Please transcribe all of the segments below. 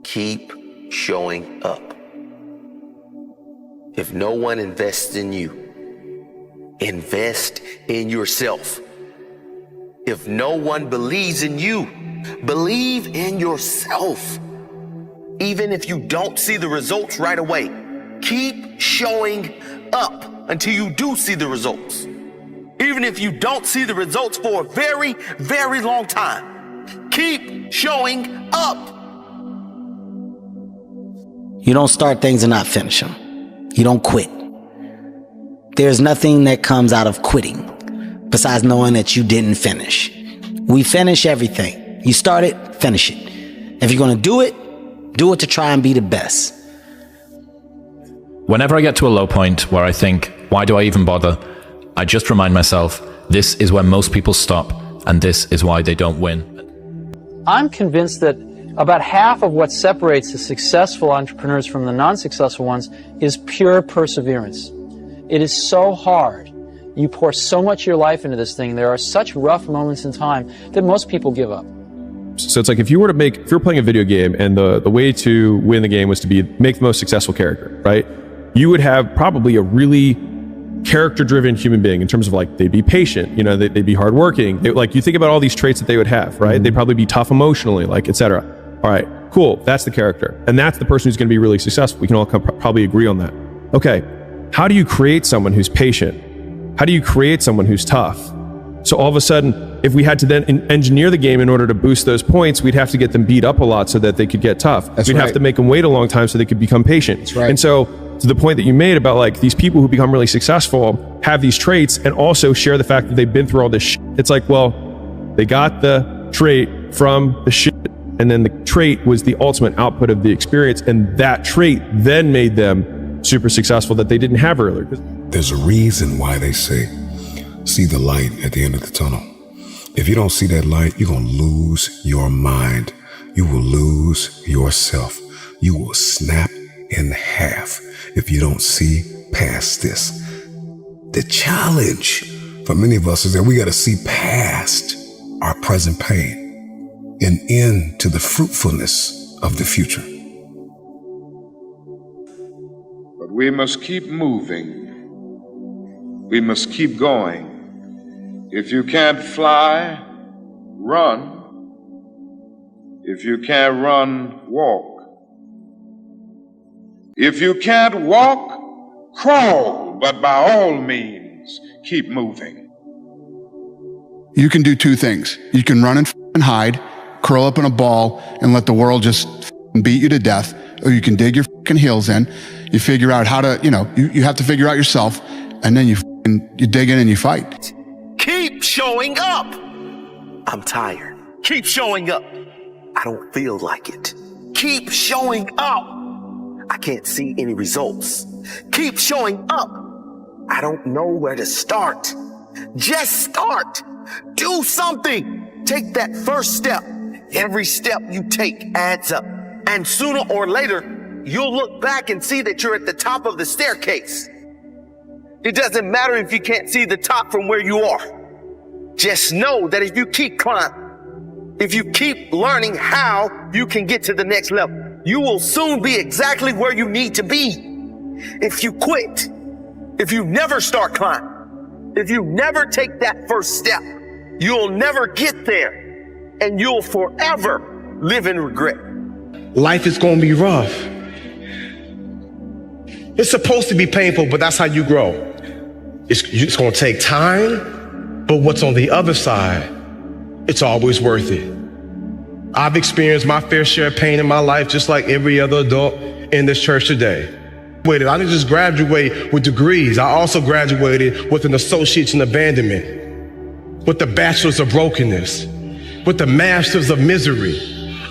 Keep showing up. If no one invests in you, invest in yourself. If no one believes in you, believe in yourself. Even if you don't see the results right away, keep showing up until you do see the results. Even if you don't see the results for a very, very long time, keep showing up. You don't start things and not finish them. You don't quit. There's nothing that comes out of quitting besides knowing that you didn't finish. We finish everything. You start it, finish it. If you're going to do it to try and be the best. Whenever I get to a low point where I think, why do I even bother? I just remind myself, this is where most people stop, and this is why they don't win. I'm convinced that about half of what separates the successful entrepreneurs from the non-successful ones is pure perseverance. It is so hard. You pour so much of your life into this thing. There are such rough moments in time that most people give up. So it's like if you're playing a video game and the way to win the game was to make the most successful character, right? You would have probably a really character-driven human being in terms of like, they'd be patient, they'd be hardworking. You think about all these traits that they would have, right? They'd probably be tough emotionally, like, etc. All right, cool. That's the character. And that's the person who's going to be really successful. We can all probably agree on that. Okay. How do you create someone who's patient? How do you create someone who's tough? So all of a sudden, if we had to then engineer the game in order to boost those points, we'd have to get them beat up a lot so that they could get tough. We'd have to make them wait a long time so they could become patient. That's right. And so to the point that you made about like these people who become really successful have these traits and also share the fact that they've been through all this shit. It's like, well, they got the trait from the shit, and then the trait was the ultimate output of the experience, and that trait then made them super successful that they didn't have earlier. There's a reason why they say, see the light at the end of the tunnel. If you don't see that light, you're going to lose your mind. You will lose yourself. You will snap in half if you don't see past this. The challenge for many of us is that we got to see past our present pain and into the fruitfulness of the future. But we must keep moving. We must keep going. If you can't fly, run. If you can't run, walk. If you can't walk, crawl, but by all means, keep moving. You can do two things. You can run and hide, curl up in a ball, and let the world just beat you to death, or you can dig your heels in. You figure out how to, you have to figure out yourself, and then you dig in and you fight. Keep showing up. I'm tired. Keep showing up. I don't feel like it. Keep showing up. I can't see any results. Keep showing up. I don't know where to start. Just start. Do something. Take that first step. Every step you take adds up. And sooner or later, you'll look back and see that you're at the top of the staircase. It doesn't matter if you can't see the top from where you are. Just know that if you keep climbing, if you keep learning how you can get to the next level, you will soon be exactly where you need to be. If you quit, if you never start climbing, if you never take that first step, you'll never get there, and you'll forever live in regret. Life is going to be rough. It's supposed to be painful, but that's how you grow. It's going to take time, but what's on the other side, it's always worth it. I've experienced my fair share of pain in my life, just like every other adult in this church today. I didn't just graduate with degrees. I also graduated with an associate's in abandonment, with the bachelor's of brokenness, with the master's of misery,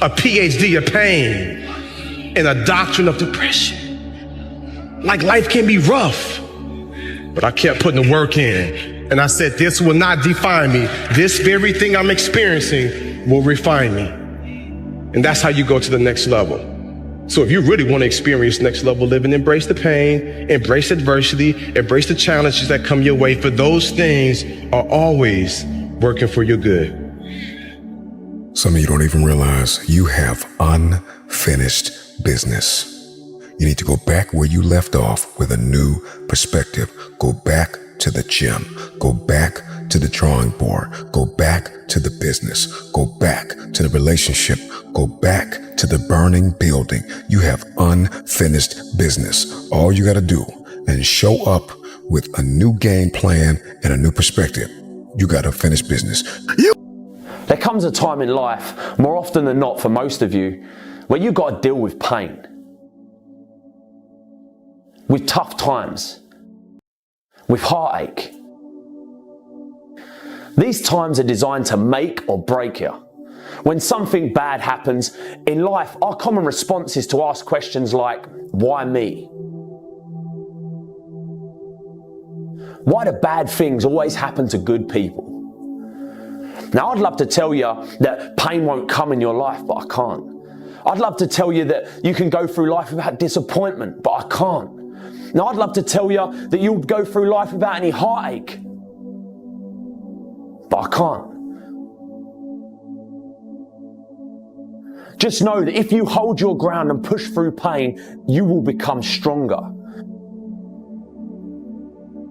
a PhD of pain, and a doctorate of depression. Like, life can be rough, but I kept putting the work in. And I said, this will not define me. This very thing I'm experiencing will refine me. And that's how you go to the next level. So if you really want to experience next level living, embrace the pain, embrace adversity, embrace the challenges that come your way, for those things are always working for your good. Some of you don't even realize you have unfinished unfinished business. You need to go back where you left off with a new perspective. Go back to the gym. Go back to the drawing board. Go back to the business. Go back to the relationship. Go back to the burning building. You have unfinished business. All you got to do is show up with a new game plan and a new perspective. You got to finish business. There comes a time in life, more often than not for most of you, where you've got to deal with pain, with tough times, with heartache. These times are designed to make or break you. When something bad happens in life, our common response is to ask questions like, why me? Why do bad things always happen to good people? Now, I'd love to tell you that pain won't come in your life, but I can't. I'd love to tell you that you can go through life without disappointment, but I can't. Now, I'd love to tell you that you'll go through life without any heartache, but I can't. Just know that if you hold your ground and push through pain, you will become stronger.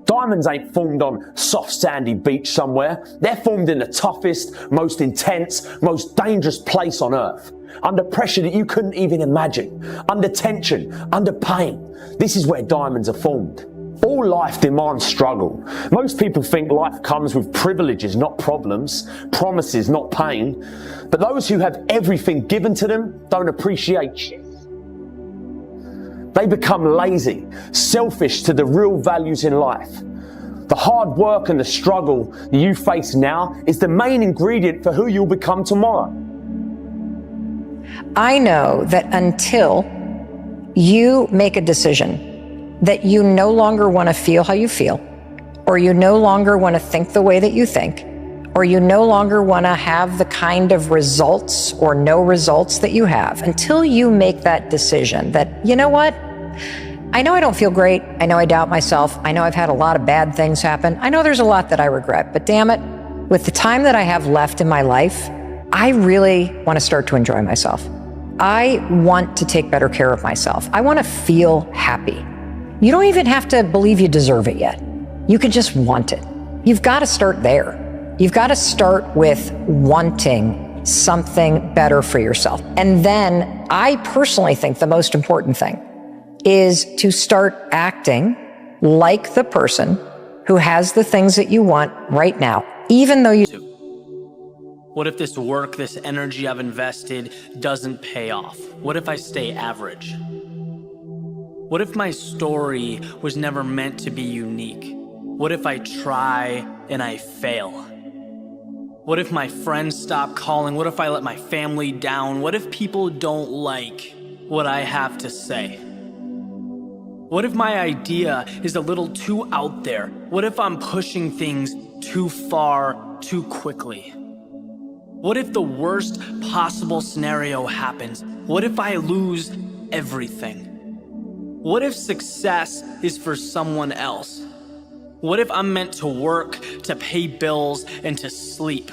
Diamonds ain't formed on soft sandy beach somewhere. They're formed in the toughest, most intense, most dangerous place on earth. Under pressure that you couldn't even imagine. Under tension, under pain. This is where diamonds are formed. All life demands struggle. Most people think life comes with privileges, not problems, promises, not pain. But those who have everything given to them don't appreciate shit. They become lazy, selfish to the real values in life. The hard work and the struggle you face now is the main ingredient for who you'll become tomorrow. I know that until you make a decision that you no longer want to feel how you feel, or you no longer want to think the way that you think, or you no longer want to have the kind of results or no results that you have, until you make that decision that, you know what? I know I don't feel great. I know I doubt myself. I know I've had a lot of bad things happen. I know there's a lot that I regret, but damn it, with the time that I have left in my life, I really want to start to enjoy myself. I want to take better care of myself. I want to feel happy. You don't even have to believe you deserve it yet. You can just want it. You've got to start there. You've got to start with wanting something better for yourself. And then I personally think the most important thing is to start acting like the person who has the things that you want right now, even though you... What if this work, this energy I've invested doesn't pay off? What if I stay average? What if my story was never meant to be unique? What if I try and I fail? What if my friends stop calling? What if I let my family down? What if people don't like what I have to say? What if my idea is a little too out there? What if I'm pushing things too far, too quickly? What if the worst possible scenario happens? What if I lose everything? What if success is for someone else? What if I'm meant to work, to pay bills, and to sleep?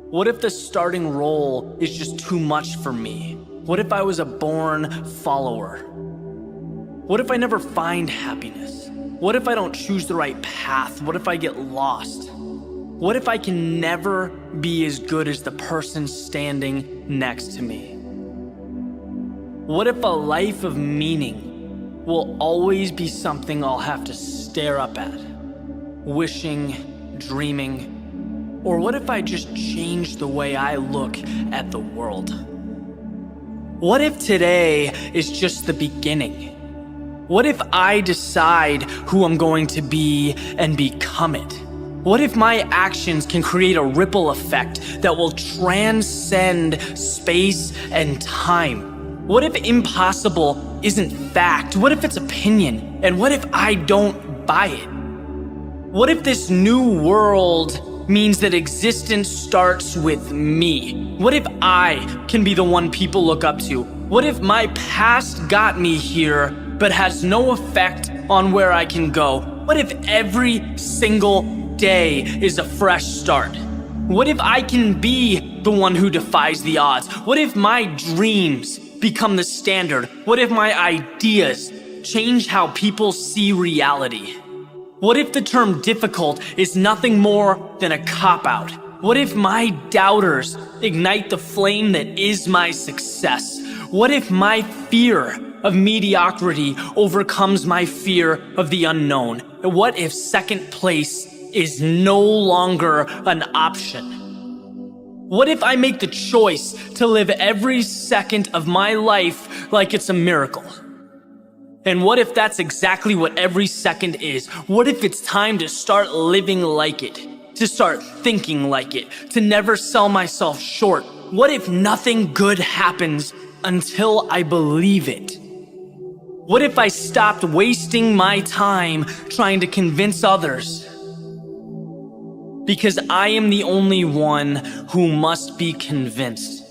What if the starting role is just too much for me? What if I was a born follower? What if I never find happiness? What if I don't choose the right path? What if I get lost? What if I can never be as good as the person standing next to me? What if a life of meaning will always be something I'll have to stare up at, wishing, dreaming? Or what if I just change the way I look at the world? What if today is just the beginning? What if I decide who I'm going to be and become it? What if my actions can create a ripple effect that will transcend space and time? What if impossible isn't fact? What if it's opinion? And what if I don't buy it? What if this new world means that existence starts with me? What if I can be the one people look up to? What if my past got me here but has no effect on where I can go? What if every single day is a fresh start? What if I can be the one who defies the odds? What if my dreams become the standard? What if my ideas change how people see reality? What if the term difficult is nothing more than a cop-out? What if my doubters ignite the flame that is my success? What if my fear of mediocrity overcomes my fear of the unknown? What if second place is no longer an option? What if I make the choice to live every second of my life like it's a miracle? And what if that's exactly what every second is? What if it's time to start living like it? To start thinking like it? To never sell myself short? What if nothing good happens until I believe it? What if I stopped wasting my time trying to convince others? Because I am the only one who must be convinced.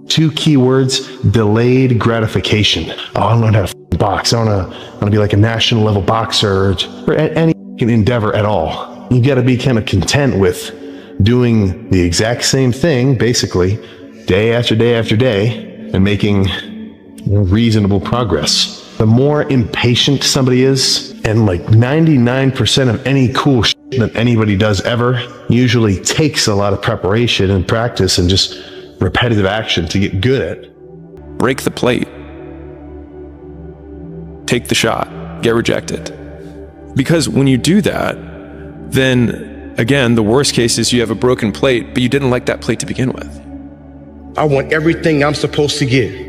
2 key words: delayed gratification. Oh, I learned how to box. I want to be like a national level boxer or any endeavor at all. You got to be kind of content with doing the exact same thing, basically, day after day after day, and making reasonable progress. The more impatient somebody is, and like 99% of any cool shit that anybody does ever usually takes a lot of preparation and practice and just repetitive action to get good at. Break the plate. Take the shot. Get rejected. Because when you do that, then again, the worst case is you have a broken plate, but you didn't like that plate to begin with. I want everything I'm supposed to get.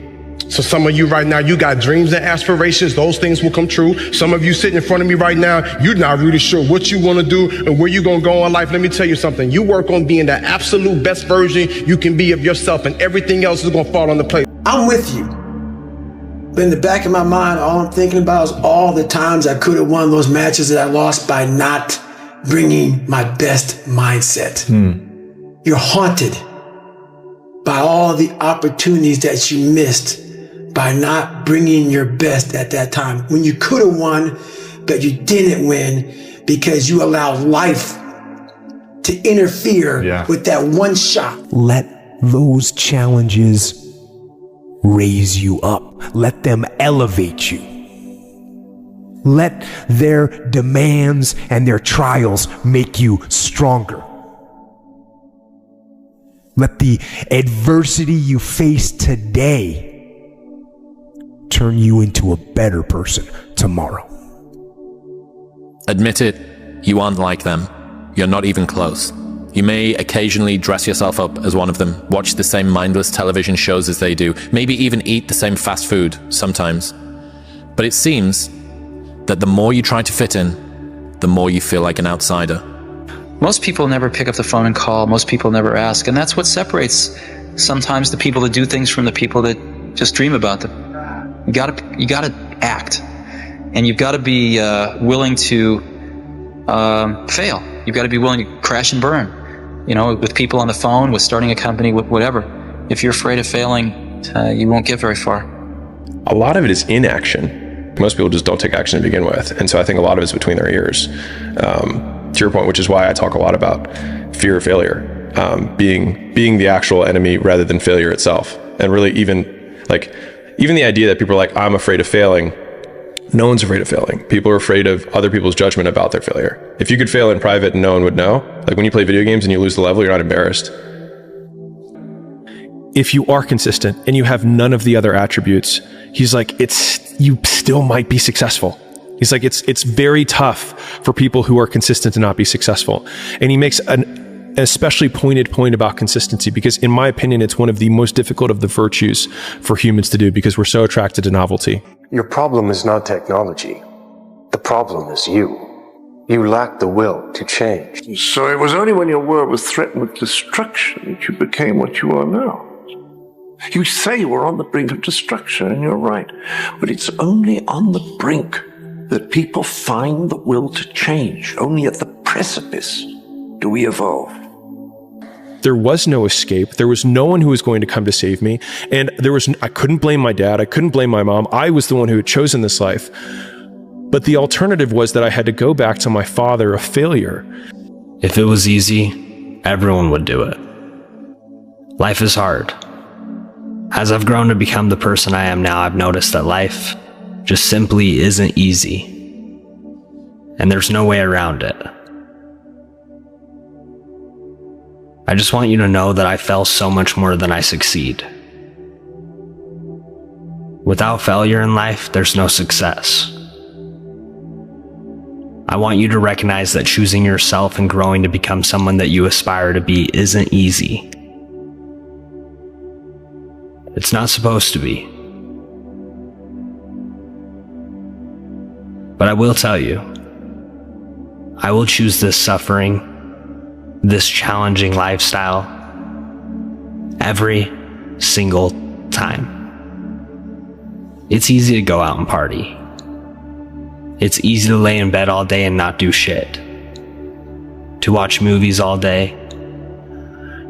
So some of you right now, you got dreams and aspirations. Those things will come true. Some of you sitting in front of me right now, you're not really sure what you want to do and where you're going to go in life. Let me tell you something. You work on being the absolute best version you can be of yourself, and everything else is going to fall on the plate. I'm with you. But in the back of my mind, all I'm thinking about is all the times I could have won those matches that I lost by not bringing my best mindset. You're haunted by all the opportunities that you missed by not bringing your best at that time when you could have won, but you didn't win because you allowed life to interfere with that one shot. Let those challenges raise you up. Let them elevate you. Let their demands and their trials make you stronger. Let the adversity you face today turn you into a better person tomorrow. Admit it, you aren't like them. You're not even close. You may occasionally dress yourself up as one of them, watch the same mindless television shows as they do, maybe even eat the same fast food sometimes. But it seems that the more you try to fit in, the more you feel like an outsider. Most people never pick up the phone and call. Most people never ask. And that's what separates sometimes the people that do things from the people that just dream about them. You gotta act. And you've got to be willing to fail. You've got to be willing to crash and burn. You know, with people on the phone, with starting a company, with whatever. If you're afraid of failing, you won't get very far. A lot of it is inaction. Most people just don't take action to begin with. And so I think a lot of it's between their ears. To your point, which is why I talk a lot about fear of failure, being the actual enemy rather than failure itself. And really even the idea that people are like, I'm afraid of failing. No one's afraid of failing. People are afraid of other people's judgment about their failure. If you could fail in private and no one would know, like when you play video games and you lose the level, you're not embarrassed. If you are consistent and you have none of the other attributes, he's like, you still might be successful. He's like, it's very tough for people who are consistent to not be successful. And he makes an especially pointed point about consistency, because in my opinion, it's one of the most difficult of the virtues for humans to do, because we're so attracted to novelty. Your problem is not technology. The problem is you. You lack the will to change. So it was only when your world was threatened with destruction that you became what you are now. You say we're on the brink of destruction, and you're right. But it's only on the brink that people find the will to change. Only at the precipice do we evolve. There was no escape. There was no one who was going to come to save me. And I couldn't blame my dad. I couldn't blame my mom. I was the one who had chosen this life. But the alternative was that I had to go back to my father, a failure. If it was easy, everyone would do it. Life is hard. As I've grown to become the person I am now, I've noticed that life just simply isn't easy. And there's no way around it. I just want you to know that I fail so much more than I succeed. Without failure in life, there's no success. I want you to recognize that choosing yourself and growing to become someone that you aspire to be isn't easy. It's not supposed to be. But I will tell you, I will choose this suffering, this challenging lifestyle every single time. It's easy to go out and party. It's easy to lay in bed all day and not do shit. To watch movies all day.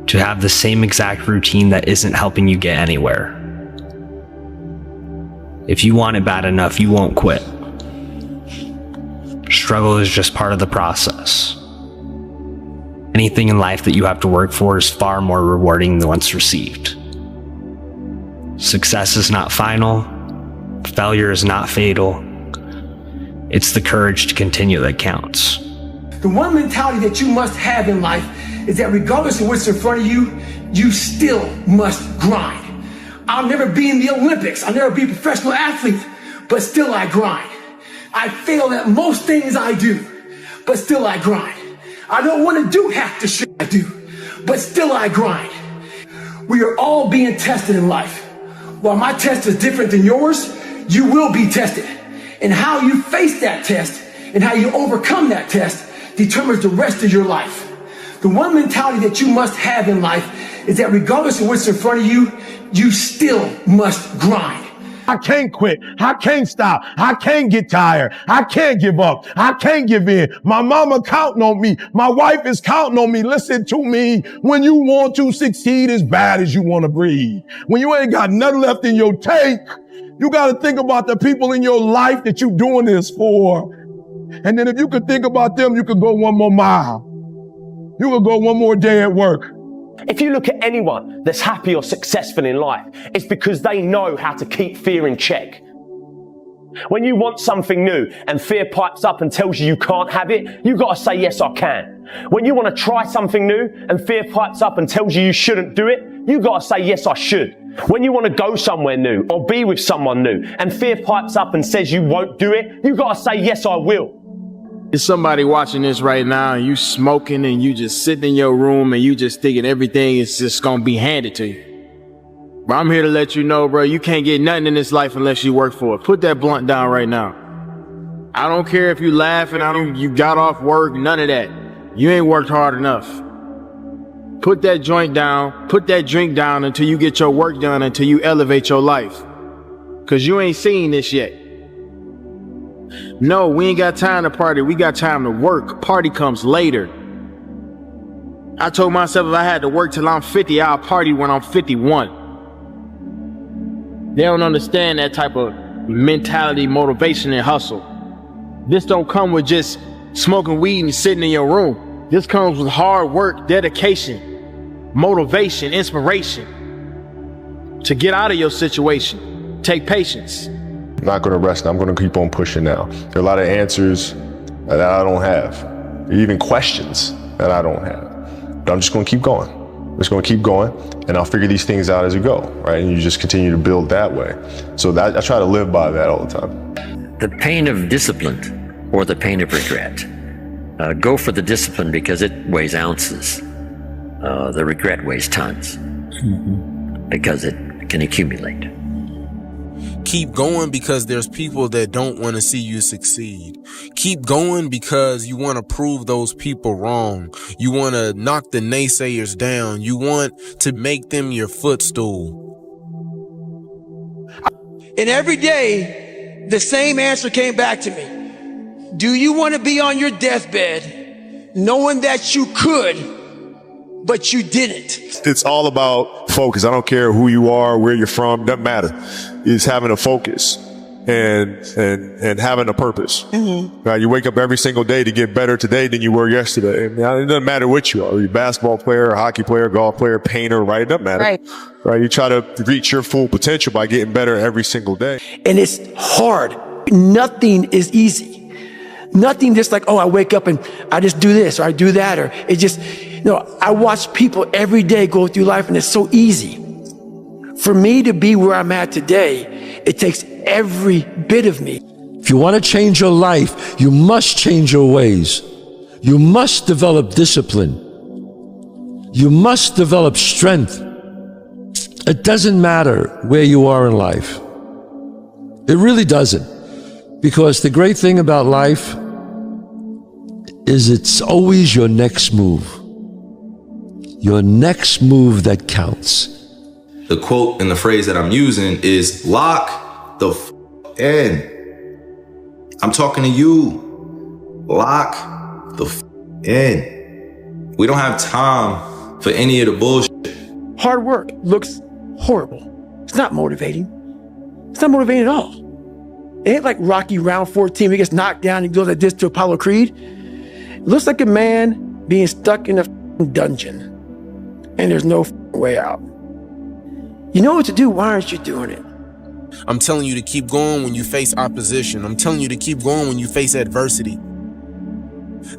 To have the same exact routine that isn't helping you get anywhere. If you want it bad enough, you won't quit. Struggle is just part of the process. Anything in life that you have to work for is far more rewarding than once received. Success is not final. Failure is not fatal. It's the courage to continue that counts. The one mentality that you must have in life is that regardless of what's in front of you, you still must grind. I'll never be in the Olympics. I'll never be a professional athlete, but still I grind. I fail at most things I do, but still I grind. I don't want to do half the shit I do, but still I grind. We are all being tested in life. While my test is different than yours, you will be tested. And how you face that test and how you overcome that test determines the rest of your life. The one mentality that you must have in life is that regardless of what's in front of you, you still must grind. I can't quit. I can't stop. I can't get tired. I can't give up. I can't give in. My mama counting on me. My wife is counting on me. Listen to me. When you want to succeed as bad as you want to breathe, when you ain't got nothing left in your tank, you got to think about the people in your life that you're doing this for. And then if you could think about them, you could go one more mile. You could go one more day at work. If you look at anyone that's happy or successful in life, it's because they know how to keep fear in check. When you want something new and fear pipes up and tells you can't have it, you got to say, yes, I can. When you want to try something new and fear pipes up and tells you shouldn't do it, you got to say, yes, I should. When you want to go somewhere new or be with someone new and fear pipes up and says you won't do it, you got to say, yes, I will. There's somebody watching this right now and you smoking and you just sitting in your room and you just thinking everything is just gonna be handed to you. But I'm here to let you know, bro, you can't get nothing in this life unless you work for it. Put that blunt down right now. I don't care if you laughing, you got off work, none of that. You ain't worked hard enough. Put that joint down, put that drink down until you get your work done, until you elevate your life. Cause you ain't seen this yet. No, we ain't got time to party. We got time to work. Party comes later. I told myself if I had to work till I'm 50, I'll party when I'm 51. They don't understand that type of mentality, motivation, and hustle. This don't come with just smoking weed and sitting in your room. This comes with hard work, dedication, motivation, inspiration to get out of your situation. Take patience. I'm not going to rest. I'm going to keep on pushing now. There are a lot of answers that I don't have, even questions that I don't have. But I'm just going to keep going. I'm just going to keep going, and I'll figure these things out as we go, right? And you just continue to build that way. So that I try to live by that all the time. The pain of discipline or the pain of regret. Go for the discipline because it weighs ounces. The regret weighs tons because it can accumulate. Keep going because there's people that don't want to see you succeed. Keep going because you want to prove those people wrong. You want to knock the naysayers down. You want to make them your footstool. And every day, the same answer came back to me. Do you want to be on your deathbed knowing that you could, but you didn't? It's all about focus. I don't care who you are, where you're from, doesn't matter. It's having a focus. and having a purpose. Right? You wake up every single day to get better today than you were yesterday. And it doesn't matter what you are. You're a basketball player, a hockey player, golf player, painter, right? It doesn't matter. Right? You try to reach your full potential by getting better every single day. And it's hard. Nothing is easy. Nothing just like, oh, I wake up and I just do this or I do that, or it just, I watch people every day go through life and it's so easy. For me to be where I'm at today, it takes every bit of me. If you want to change your life, you must change your ways. You must develop discipline. You must develop strength. It doesn't matter where you are in life. It really doesn't. Because the great thing about life is it's always your next move. Your next move that counts. The quote and the phrase that I'm using is lock the in. I'm talking to you. Lock the in. We don't have time for any of the bullshit. Hard work looks horrible. It's not motivating. It's not motivating at all. It ain't like Rocky round 14, he gets knocked down and he goes like this to Apollo Creed. It looks like a man being stuck in a dungeon and there's no way out. You know what to do, why aren't you doing it? I'm telling you to keep going when you face opposition. I'm telling you to keep going when you face adversity.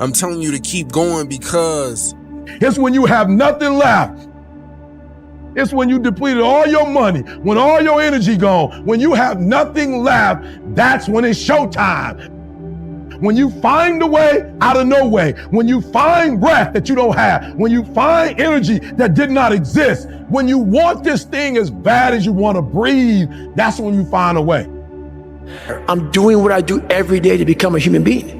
I'm telling you to keep going because it's when you have nothing left. It's when you depleted all your money, when all your energy gone, when you have nothing left, that's when it's showtime. When you find a way out of no way, when you find breath that you don't have, when you find energy that did not exist, when you want this thing as bad as you want to breathe, that's when you find a way. I'm doing what I do every day to become a human being.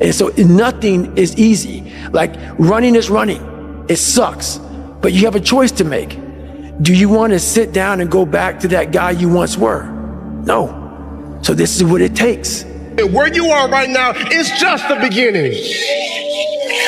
And so nothing is easy. Like running is running. It sucks, but you have a choice to make. Do you want to sit down and go back to that guy you once were? No. So this is what it takes. Where you are right now is just the beginning.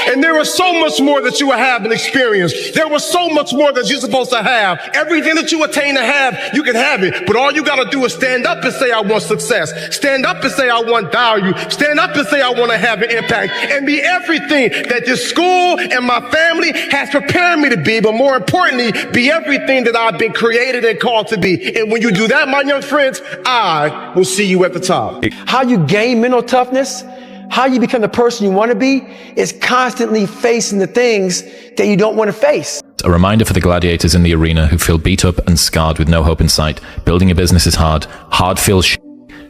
And there is so much more that you have and experience. There was so much more that you're supposed to have. Everything that you attain to have, you can have it. But all you got to do is stand up and say, I want success. Stand up and say, I want value. Stand up and say, I want to have an impact. And be everything that this school and my family has prepared me to be. But more importantly, be everything that I've been created and called to be. And when you do that, my young friends, I will see you at the top. How you gain mental toughness, how you become the person you want to be, is constantly facing the things that you don't want to face. A reminder for the gladiators in the arena who feel beat up and scarred with no hope in sight. Building a business is hard. Hard feels shit.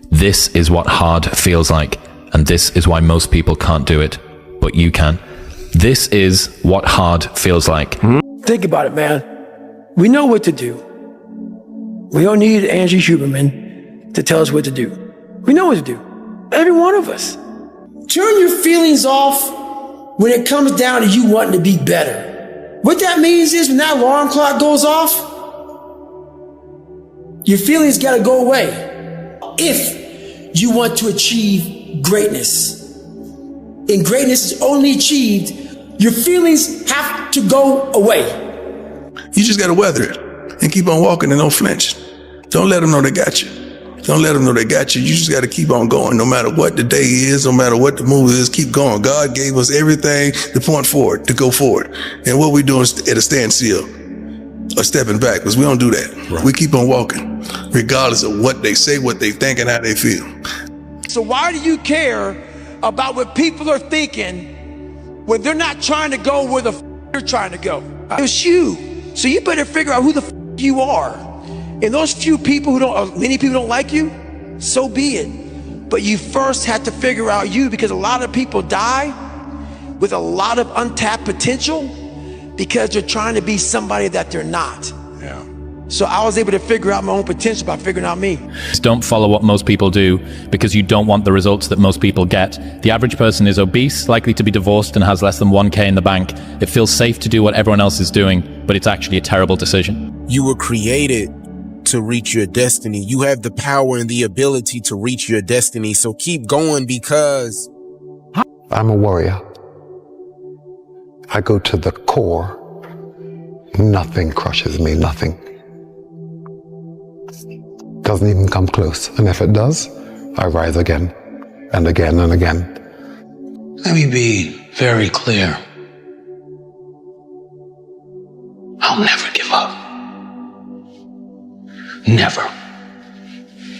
This is what hard feels like. And this is why most people can't do it. But you can. This is what hard feels like. Think about it, man. We know what to do. We don't need Andrew Huberman to tell us what to do. We know what to do. Every one of us. Turn your feelings off when it comes down to you wanting to be better. What that means is when that alarm clock goes off, your feelings got to go away. If you want to achieve greatness, and greatness is only achieved, your feelings have to go away. You just got to weather it and keep on walking and don't flinch. Don't let them know they got you. Don't let them know they got you. You just got to keep on going. No matter what the day is, no matter what the move is, keep going. God gave us everything to point forward, to go forward. And what we doing is at a standstill or stepping back, because we don't do that. Right. We keep on walking, regardless of what they say, what they think, and how they feel. So why do you care about what people are thinking when they're not trying to go where the you're trying to go? It's you. So you better figure out who the you are. And those few people many people don't like you, so be it. But you first have to figure out you, because a lot of people die with a lot of untapped potential because they're trying to be somebody that they're not. Yeah. So I was able to figure out my own potential by figuring out me. Don't follow what most people do because you don't want the results that most people get. The average person is obese, likely to be divorced, and has less than 1K in the bank. It feels safe to do what everyone else is doing, but it's actually a terrible decision. You were created to reach your destiny. You have the power and the ability to reach your destiny. So keep going, because I'm a warrior. I go to the core. Nothing crushes me, nothing. doesn't even come close. And if it does, I rise again and again and again. Let me be very clear. I'll never give up. Never.